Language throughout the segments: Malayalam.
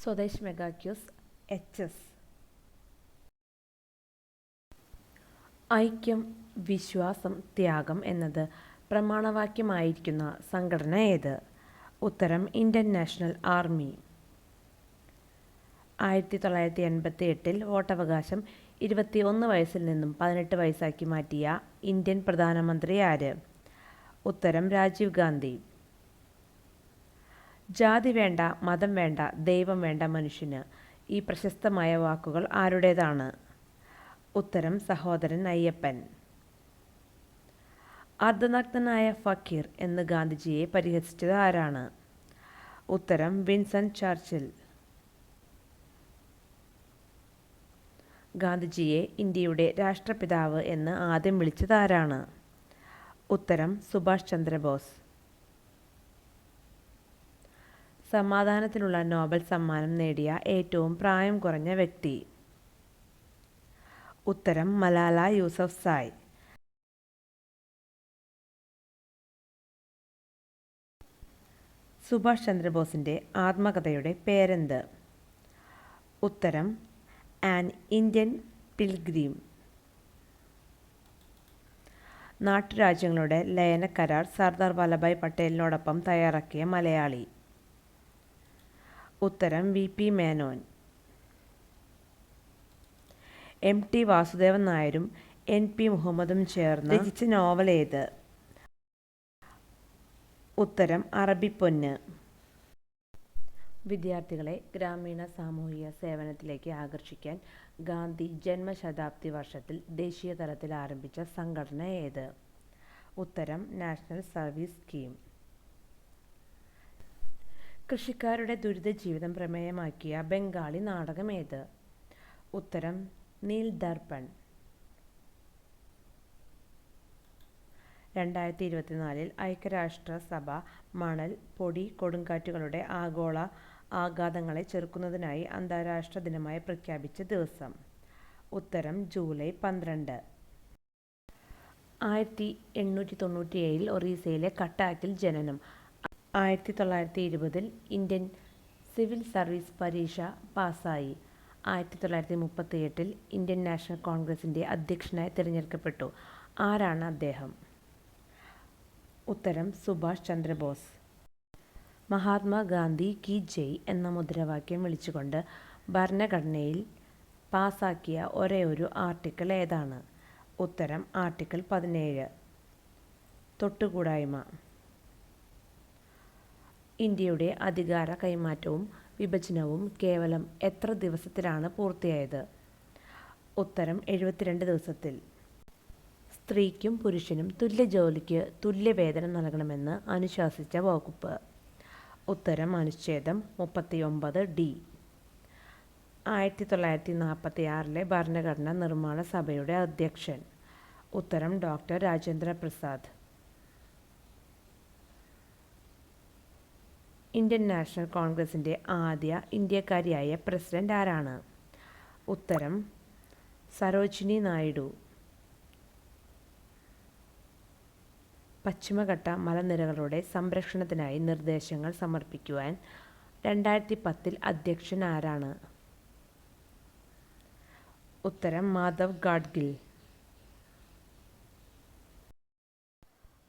Swadesh mega quiz HS. ഐക്യം, വിശ്വാസം, ത്യാഗം എന്നത് പ്രമാണവാക്യമായിരിക്കുന്ന സംഘടന ഏത്? ഉത്തരം ഇന്ത്യൻ നാഷണൽ ആർമി. 1988 വോട്ടവകാശം 21 വയസ്സിൽ നിന്നും 18 വയസ്സാക്കി മാറ്റിയ ഇന്ത്യൻ പ്രധാനമന്ത്രി ആര്? ഉത്തരം രാജീവ് ഗാന്ധി. ജാതി വേണ്ട, മതം വേണ്ട, ദൈവം വേണ്ട മനുഷ്യന്. ഈ പ്രശസ്തമായ വാക്കുകൾ ആരുടേതാണ്? ഉത്തരം സഹോദരൻ അയ്യപ്പൻ. അർദ്ധനഗ്നനായ ഫക്കീർ എന്ന് ഗാന്ധിജിയെ പരിഹസിച്ചത് ആരാണ്? ഉത്തരം വിൻസെന്റ് ചർച്ചിൽ. ഗാന്ധിജിയെ ഇന്ത്യയുടെ രാഷ്ട്രപിതാവ് എന്ന് ആദ്യം വിളിച്ചത് ആരാണ്? ഉത്തരം സുഭാഷ് ചന്ദ്രബോസ്. സമാധാനത്തിനുള്ള നോബൽ സമ്മാനം നേടിയ ഏറ്റവും പ്രായം കുറഞ്ഞ വ്യക്തി? ഉത്തരം മലാല യൂസഫ്സായ്. സുഭാഷ് ചന്ദ്രബോസിന്റെ ആത്മകഥയുടെ പേരെന്ത്? ഉത്തരം ആൻ ഇന്ത്യൻ പിൽഗ്രീം. നാട്ടുരാജ്യങ്ങളുടെ ലയന കരാർ സർദാർ വല്ലഭായ് പട്ടേലിനോടൊപ്പം തയ്യാറാക്കിയ മലയാളി? ഉത്തരം VP മേനോൻ. MT വാസുദേവൻ നായരും NP മുഹമ്മദും ചേർന്ന് രചിച്ച നോവൽ ഏത്? ഉത്തരം അറബിപ്പൊന്ന്. വിദ്യാർത്ഥികളെ ഗ്രാമീണ സാമൂഹിക സേവനത്തിലേക്ക് ആകർഷിക്കാൻ ഗാന്ധി ജന്മശതാബ്ദി വർഷത്തിൽ ദേശീയ തലത്തിൽ ആരംഭിച്ച സംഘടന ഏത്? ഉത്തരം നാഷണൽ സർവീസ് സ്കീം. കൃഷിക്കാരുടെ ദുരിത ജീവിതം പ്രമേയമാക്കിയ ബംഗാളി നാടകം ഏത്? ഉത്തരം നീൽ ദർപ്പൺ. 2024 ഐക്യരാഷ്ട്രസഭ മണൽ, പൊടി, കൊടുങ്കാറ്റുകളുടെ ആഗോള ആഘാതങ്ങളെ ചെറുക്കുന്നതിനായി അന്താരാഷ്ട്ര ദിനമായി പ്രഖ്യാപിച്ച ദിവസം? ഉത്തരം ജൂലൈ 12. 1897 ഒറീസയിലെ കട്ടാക്കിൽ ജനനം. 1920 ഇന്ത്യൻ സിവിൽ സർവീസ് പരീക്ഷ പാസ്സായി. 1938 ഇന്ത്യൻ നാഷണൽ കോൺഗ്രസിന്റെ അധ്യക്ഷനായി തിരഞ്ഞെടുക്കപ്പെട്ടു. ആരാണ് അദ്ദേഹം? ഉത്തരം സുഭാഷ് ചന്ദ്രബോസ്. മഹാത്മാഗാന്ധി കി ജയ് എന്ന മുദ്രാവാക്യം വിളിച്ചുകൊണ്ട് ഭരണഘടനയിൽ പാസാക്കിയ ഒരേയൊരു ആർട്ടിക്കിൾ ഏതാണ്? ഉത്തരം ആർട്ടിക്കിൾ 17. തൊട്ടുകൂടായ്മ. ഇന്ത്യയുടെ അധികാര കൈമാറ്റവും വിഭജനവും കേവലം എത്ര ദിവസത്തിലാണ് പൂർത്തിയായത്? ഉത്തരം 72 ദിവസത്തിൽ. സ്ത്രീക്കും പുരുഷനും തുല്യ ജോലിക്ക് തുല്യ വേതനം നൽകണമെന്ന് അനുശാസിച്ച വകുപ്പ്? ഉത്തരം അനുച്ഛേദം 39D. 1946 ഭരണഘടനാ നിർമ്മാണ സഭയുടെ അധ്യക്ഷൻ? ഉത്തരം doctor Rajendra Prasad. Indian national കോൺഗ്രസിന്റെ ആദ്യ ഇന്ത്യക്കാരിയായ പ്രസിഡന്റ് ആരാണ്? ഉത്തരം സരോജിനി നായിഡു. പശ്ചിമഘട്ട മലനിരകളുടെ സംരക്ഷണത്തിനായി നിർദ്ദേശങ്ങൾ സമർപ്പിക്കുവാൻ 2010 അധ്യക്ഷൻ ആരാണ്? ഉത്തരം മാധവ് ഗാഡ്ഗിൽ.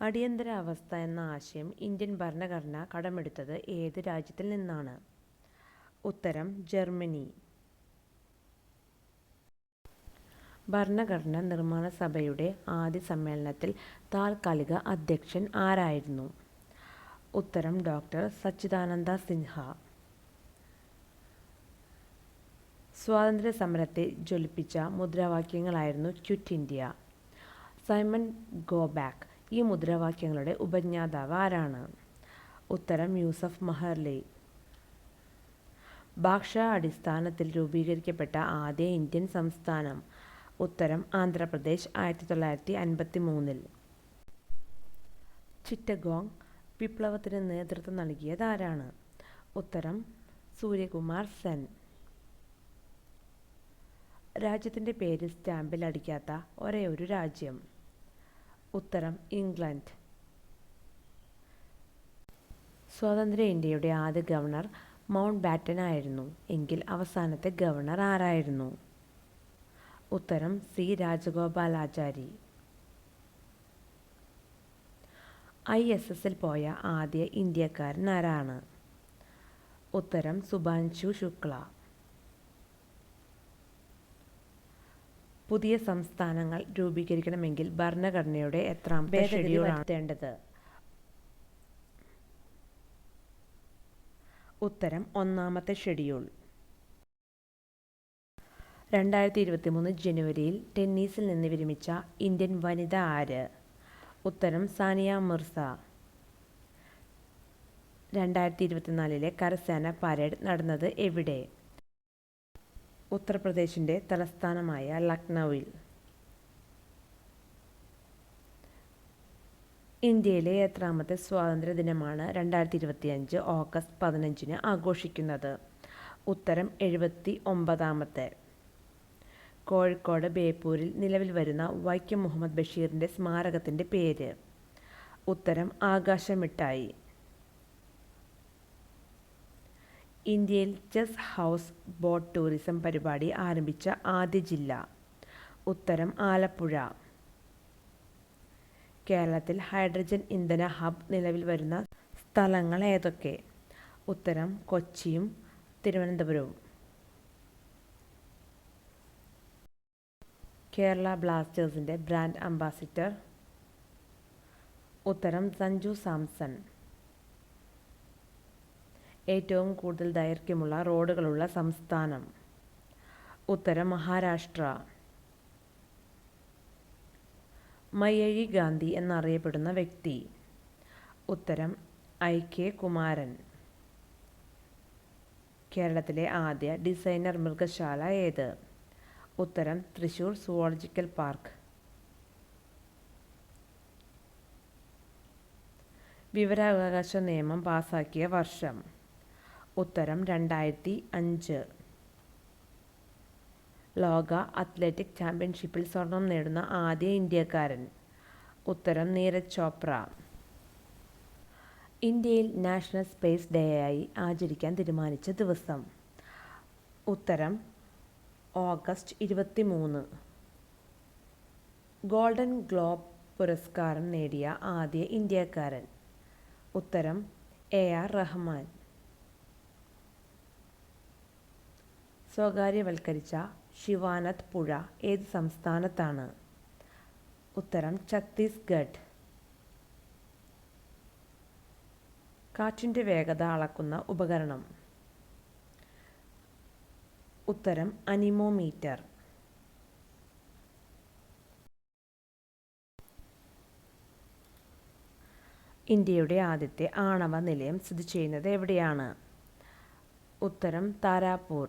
അടിയന്തരാവസ്ഥ എന്ന ആശയം ഇന്ത്യൻ ഭരണഘടന കടമെടുത്തത് ഏത് രാജ്യത്തിൽ നിന്നാണ്? ഉത്തരം ജർമ്മനി. ഭരണഘടനാ നിർമ്മാണ സഭയുടെ ആദ്യ സമ്മേളനത്തിൽ താൽക്കാലിക അധ്യക്ഷൻ ആരായിരുന്നു? ഉത്തരം ഡോക്ടർ സച്ചിദാനന്ദ സിൻഹ. സ്വാതന്ത്ര്യ സമരത്തെ ജ്വലിപ്പിച്ച മുദ്രാവാക്യങ്ങളായിരുന്നു quit India, Simon go back. ഈ മുദ്രാവാക്യങ്ങളുടെ ഉപജ്ഞാതാവ് ആരാണ്? ഉത്തരം യൂസഫ് മഹർലി. ഭാഷാ അടിസ്ഥാനത്തിൽ രൂപീകരിക്കപ്പെട്ട ആദ്യ ഇന്ത്യൻ സംസ്ഥാനം? ഉത്തരം ആന്ധ്രാപ്രദേശ് 1953. ചിറ്റഗോംഗ് വിപ്ലവത്തിന് നേതൃത്വം നൽകിയത് ആരാണ്? ഉത്തരം സൂര്യകുമാർ സെൻ. രാജ്യത്തിൻ്റെ പേര് സ്റ്റാമ്പിൽ അടിക്കാത്ത ഒരേയൊരു രാജ്യം? ഉത്തരം ഇംഗ്ലണ്ട്. സ്വതന്ത്ര ഇന്ത്യയുടെ ആദ്യ ഗവർണർ മൗണ്ട് ബാറ്റൻ ആയിരുന്നു. എങ്കിൽ അവസാനത്തെ ഗവർണർ ആരായിരുന്നു? ഉത്തരം സി രാജഗോപാലാചാരി. ISSൽ പോയ ആദ്യ ഇന്ത്യക്കാരൻ ആരാണ്? ഉത്തരം സുഭാൻഷു ശുക്ല. പുതിയ സംസ്ഥാനങ്ങൾ രൂപീകരിക്കണമെങ്കിൽ ഭരണഘടനയുടെ എത്രാമത്തെ ഷെഡ്യൂളാണ് വരുത്തേണ്ടത്? ഉത്തരം ഒന്നാമത്തെ ഷെഡ്യൂൾ. 2023 ജനുവരിയിൽ ടെന്നീസിൽ നിന്ന് വിരമിച്ച ഇന്ത്യൻ വനിത ആര്? ഉത്തരം സാനിയ മിർസ. 2024 കരസേന പരേഡ് നടന്നത് എവിടെ? ഉത്തർപ്രദേശിൻ്റെ തലസ്ഥാനമായ ലക്നൌവിൽ. ഇന്ത്യയിലെ എത്രാമത്തെ സ്വാതന്ത്ര്യ ദിനമാണ് 2025 ഓഗസ്റ്റ് 15 ആഘോഷിക്കുന്നത്? ഉത്തരം 79ാമത്തെ. കോഴിക്കോട് ബേപ്പൂരിൽ നിലവിൽ വരുന്ന വൈക്കം മുഹമ്മദ് ബഷീറിൻ്റെ സ്മാരകത്തിൻ്റെ പേര്? ഉത്തരം ആകാശമിഠായി. ഇന്ത്യയിൽ ചെസ് ഹൗസ് ബോട്ട് ടൂറിസം പരിപാടി ആരംഭിച്ച ആദ്യ ജില്ല? ഉത്തരം ആലപ്പുഴ. കേരളത്തിൽ ഹൈഡ്രജൻ ഇന്ധന ഹബ് നിലവിൽ വരുന്ന സ്ഥലങ്ങൾ ഏതൊക്കെ? ഉത്തരം കൊച്ചിയും തിരുവനന്തപുരവും. കേരള ബ്ലാസ്റ്റേഴ്സിൻ്റെ ബ്രാൻഡ് അംബാസിഡർ? ഉത്തരം സഞ്ജു സാംസൺ. ഏറ്റവും കൂടുതൽ ദൈർഘ്യമുള്ള റോഡുകളുള്ള സംസ്ഥാനം? ഉത്തരം മഹാരാഷ്ട്ര. മയ്യഴി ഗാന്ധി എന്നറിയപ്പെടുന്ന വ്യക്തി? ഉത്തരം IK കുമാരൻ. കേരളത്തിലെ ആദ്യ ഡിസൈനർ മൃഗശാല ഏത്? ഉത്തരം തൃശൂർ സുവോളജിക്കൽ പാർക്ക്. വിവരാവകാശ നിയമം പാസാക്കിയ വർഷം? ഉത്തരം 2005. ലോക അത്ലറ്റിക് ചാമ്പ്യൻഷിപ്പിൽ സ്വർണം നേടുന്ന ആദ്യ ഇന്ത്യക്കാരൻ? ഉത്തരം നീരജ് ചോപ്ര. ഇന്ത്യയിൽ നാഷണൽ സ്പേസ് ഡേയായി ആചരിക്കാൻ തീരുമാനിച്ച ദിവസം? ഉത്തരം ഓഗസ്റ്റ് 23. ഗോൾഡൻ ഗ്ലോബ് പുരസ്കാരം നേടിയ ആദ്യ ഇന്ത്യക്കാരൻ? ഉത്തരം AR റഹ്മാൻ. സ്വകാര്യവൽക്കരിച്ച ശിവാനദ് പുഴ ഏത് സംസ്ഥാനത്താണ്? ഉത്തരം ഛത്തീസ്ഗഡ്. കാറ്റിൻ്റെ വേഗത അളക്കുന്ന ഉപകരണം? ഉത്തരം അനിമോമീറ്റർ. ഇന്ത്യയുടെ ആദ്യത്തെ ആണവ നിലയം സ്ഥിതി ചെയ്യുന്നത് എവിടെയാണ്? ഉത്തരം താരാപൂർ.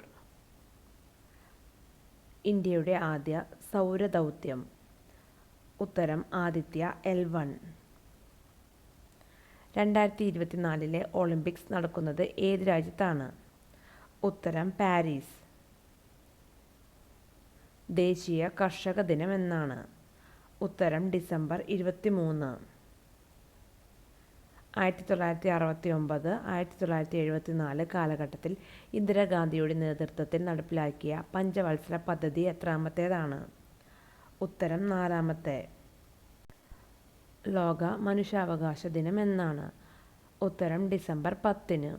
ഇന്ത്യയുടെ ആദ്യ സൗരദൗത്യം? ഉത്തരം ആദിത്യ L1. 2024 ഒളിമ്പിക്സ് നടക്കുന്നത് ഏത് രാജ്യത്താണ്? ഉത്തരം പാരീസ്. ദേശീയ കർഷക ദിനം എന്നാണ്? ഉത്തരം ഡിസംബർ 23. 1969 1974 കാലഘട്ടത്തിൽ ഇന്ദിരാഗാന്ധിയുടെ നേതൃത്വത്തിൽ നടപ്പിലാക്കിയ പഞ്ചവത്സര പദ്ധതി എത്രാമത്തേതാണ്? ഉത്തരം 4ാമത്തെ. ലോക മനുഷ്യാവകാശ ദിനം എന്നാണ്? ഉത്തരം ഡിസംബർ 10.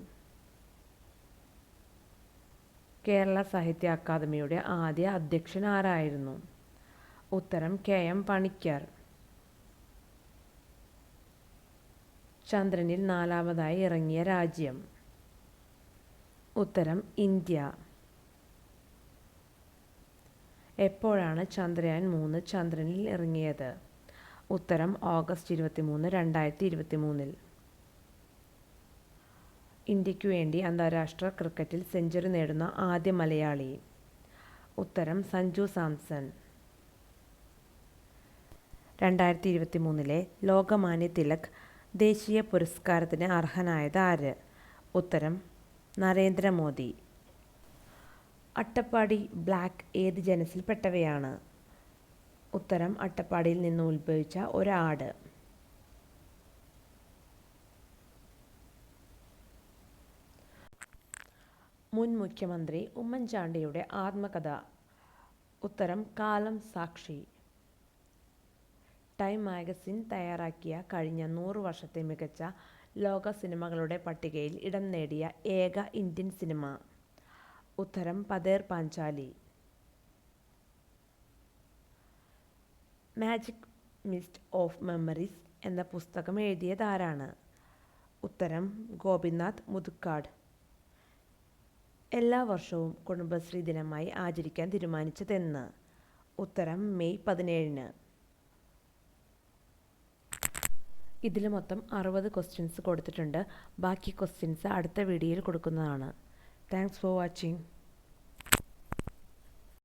കേരള സാഹിത്യ അക്കാദമിയുടെ ആദ്യ അധ്യക്ഷൻ ആരായിരുന്നു? ഉത്തരം KM പണിക്കർ. ചന്ദ്രനിൽ 4ാമതായി ഇറങ്ങിയ രാജ്യം? ഉത്തരം ഇന്ത്യ. എപ്പോഴാണ് ചന്ദ്രയാൻ 3 ചന്ദ്രനിൽ ഇറങ്ങിയത്? ഉത്തരം ഓഗസ്റ്റ് 23, 2023. ഇന്ത്യയ്ക്കു വേണ്ടി അന്താരാഷ്ട്ര ക്രിക്കറ്റിൽ സെഞ്ചുറി നേടുന്ന ആദ്യ മലയാളി? ഉത്തരം സഞ്ജു സാംസൺ. 2023 ലോകമാന്യ തിലക് ദേശീയ പുരസ്കാരത്തിന് അർഹനായത് ആര്? ഉത്തരം നരേന്ദ്രമോദി. അട്ടപ്പാടി ബ്ലാക്ക് ഏത് ജനസിൽപ്പെട്ടവയാണ്? ഉത്തരം അട്ടപ്പാടിയിൽ നിന്ന് ഉത്ഭവിച്ച ഒരാട്. മുൻ മുഖ്യമന്ത്രി ഉമ്മൻചാണ്ടിയുടെ ആത്മകഥ. ഉത്തരം കാലം സാക്ഷി. ടൈം മാഗസിൻ തയ്യാറാക്കിയ കഴിഞ്ഞ 100 വർഷത്തെ മികച്ച ലോക സിനിമകളുടെ പട്ടികയിൽ ഇടം നേടിയ ഏക ഇന്ത്യൻ സിനിമ. ഉത്തരം Pather Panchali. Magic mist of memories എന്ന പുസ്തകം എഴുതിയതാരാണ്? ഉത്തരം ഗോപിനാഥ് മുതുക്കാട്. എല്ലാ വർഷവും കുടുംബശ്രീ ദിനമായി ആചരിക്കാൻ തീരുമാനിച്ചതെന്ന്? ഉത്തരം മെയ് 17-ന്. ഇതിൽ മൊത്തം 60 ക്വസ്റ്റ്യൻസ് കൊടുത്തിട്ടുണ്ട്. ബാക്കി ക്വസ്റ്റ്യൻസ് അടുത്ത വീഡിയോയിൽ കൊടുക്കുന്നതാണ്. Thanks for watching.